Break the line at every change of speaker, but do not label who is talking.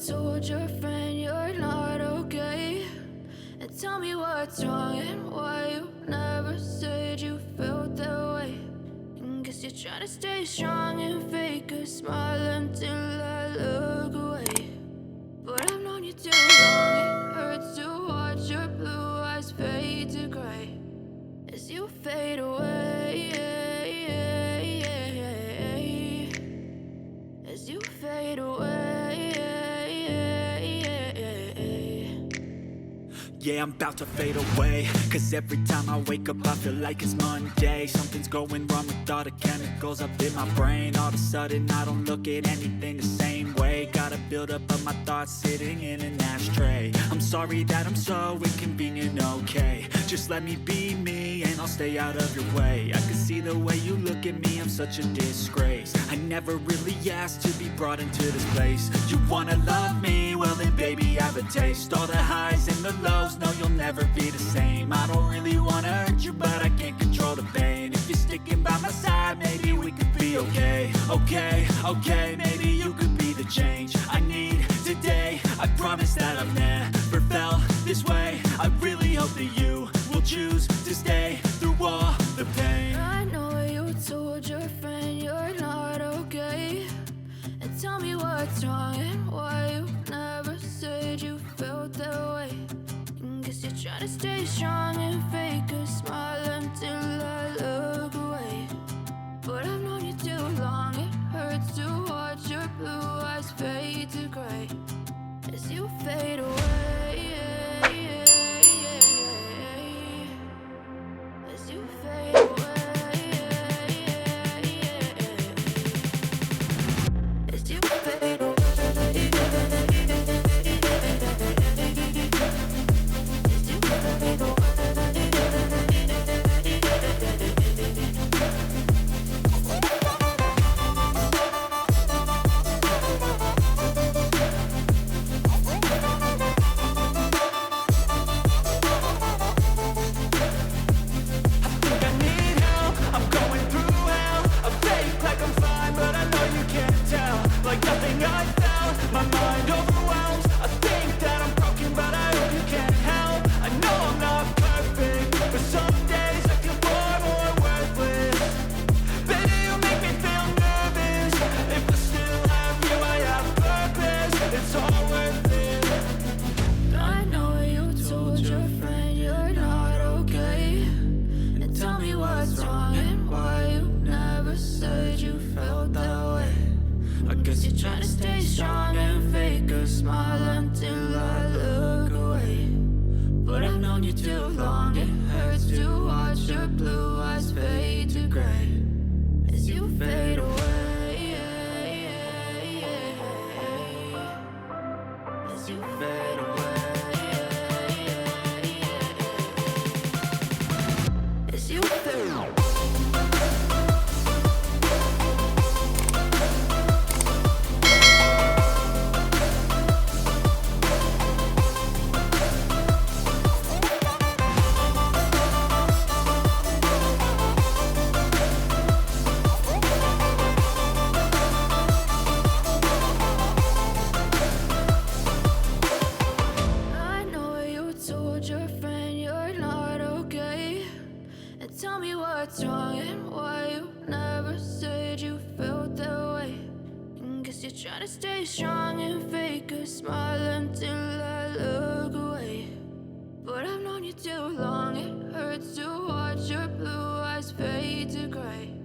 told your friend you're not okay? And tell me what's wrong and why you never said you felt that way. And guess you're trying to stay strong and fake a smile until I look away. But I've known you too long, it hurts to watch your blue eyes fade to gray as you fade away, as you fade away.
Yeah, I'm about to fade away, cause every time I wake up I feel like it's Monday. Something's going wrong with all the chemicals up in my brain. All of a sudden I don't look at anything the same way. Got a buildup of my thoughts sitting in an ashtray. I'm sorry that I'm so inconvenient, okay? Just let me be me and I'll stay out of your way. I can see the way you look at me, I'm such a disgrace. I never really asked to be brought into this place. You wanna love me? Well then baby I have a taste. All the highs and the lows, no you'll never be the same. I don't really wanna hurt you but I can't control the pain. If you're sticking by my side maybe we could be okay. Okay, maybe you could be the change I need today. I promise that I've never felt this way. I really hope that you will choose to stay through all the pain.
I know you told your friend you're not okay. And tell me what's wrong and why you never said you felt that way. And guess you're trying to stay strong and fake a smile until I look away. But I've known you too long, it hurts to watch your blue eyes fade to gray as you fade away, as you fade away, as you fade away. You're trying to stay strong and fake a smile until I look away. But I've known you too long, it hurts to watch your blue eyes fade to gray as you fade away, as you fade away, as you fade away. Tell me what's wrong and why you never said you felt that way. And guess you're trying to stay strong and fake a smile until I look away. But I've known you too long, it hurts to watch your blue eyes fade to gray